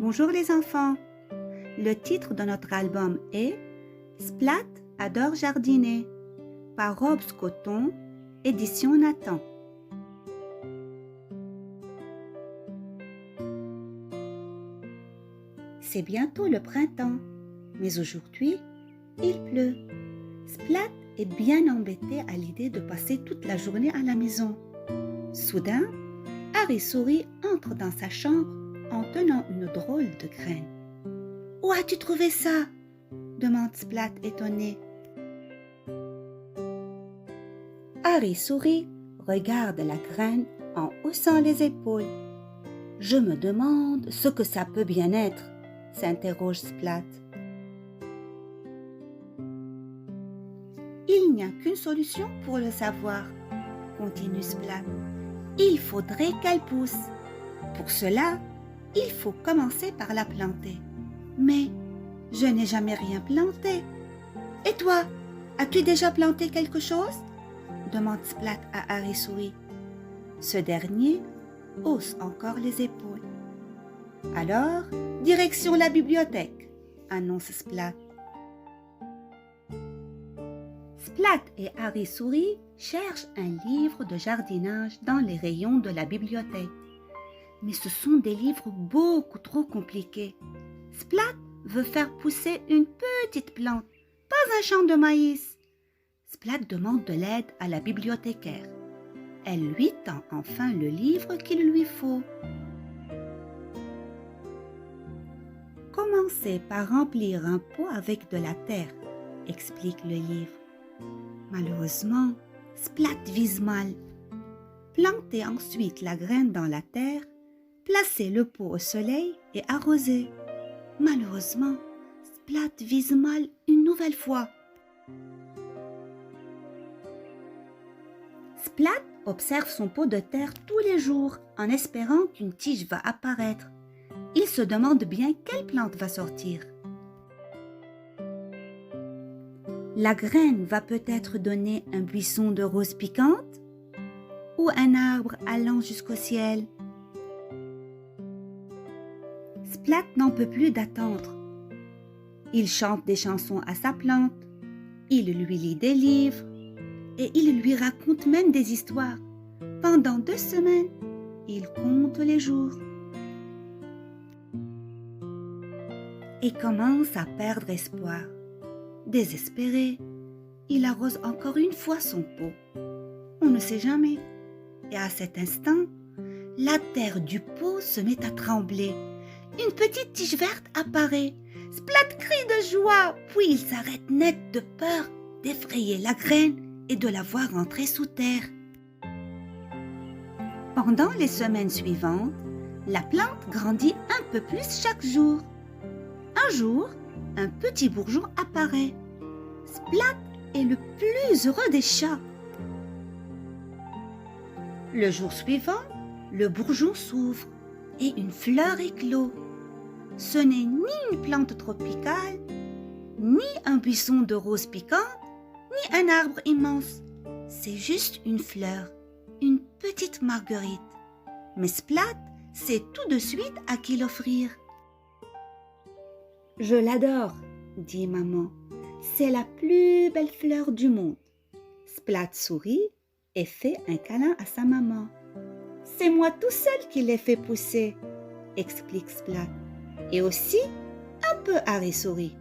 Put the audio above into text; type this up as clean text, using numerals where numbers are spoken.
Bonjour les enfants. Le titre de notre album est Splat adore jardiner par Robes Coton, édition Nathan. C'est bientôt le printemps, mais aujourd'hui, il pleut. Splat est bien embêté à l'idée de passer toute la journée à la maison. Soudain, Harry Souris entre dans sa chambre en tenant une drôle de graine. « Où as-tu trouvé ça ?» demande Splat étonné. Harry Souris regarde la graine en haussant les épaules. « Je me demande ce que ça peut bien être, » s'interroge Splat. « Il n'y a qu'une solution pour le savoir, » continue Splat. « Il faudrait qu'elle pousse. Pour cela, il faut commencer par la planter. Mais je n'ai jamais rien planté. Et toi, as-tu déjà planté quelque chose ?» demande Splat à Harry Souris. Ce dernier hausse encore les épaules. « Alors, direction la bibliothèque, » annonce Splat. Splat et Harry Souris cherchent un livre de jardinage dans les rayons de la bibliothèque. Mais ce sont des livres beaucoup trop compliqués. Splat veut faire pousser une petite plante, pas un champ de maïs. Splat demande de l'aide à la bibliothécaire. Elle lui tend enfin le livre qu'il lui faut. Commencez par remplir un pot avec de la terre, explique le livre. Malheureusement, Splat vise mal. Plantez ensuite la graine dans la terre, placez le pot au soleil et arrosez. Malheureusement, Splat vise mal une nouvelle fois. Splat observe son pot de terre tous les jours en espérant qu'une tige va apparaître. Il se demande bien quelle plante va sortir. La graine va peut-être donner un buisson de roses piquantes ou un arbre allant jusqu'au ciel. Splat n'en peut plus d'attendre. Il chante des chansons à sa plante, il lui lit des livres et il lui raconte même des histoires. Pendant 2 semaines, il compte les jours. Et commence à perdre espoir. Désespéré, il arrose encore une fois son pot. On ne sait jamais. Et à cet instant, la terre du pot se met à trembler. Une petite tige verte apparaît. Splat crie de joie, puis il s'arrête net de peur d'effrayer la graine et de la voir entrer sous terre. Pendant les semaines suivantes, la plante grandit un peu plus chaque jour. Un jour, un petit bourgeon apparaît. Splat est le plus heureux des chats. Le jour suivant, le bourgeon s'ouvre et une fleur éclot. Ce n'est ni une plante tropicale, ni un buisson de roses piquantes, ni un arbre immense. C'est juste une fleur, une petite marguerite. Mais Splat sait tout de suite à qui l'offrir. « Je l'adore, » dit maman. « C'est la plus belle fleur du monde. » Splat sourit et fait un câlin à sa maman. « C'est moi tout seul qui l'ai fait pousser, » explique Splat. « Et aussi un peu Harry Souris. »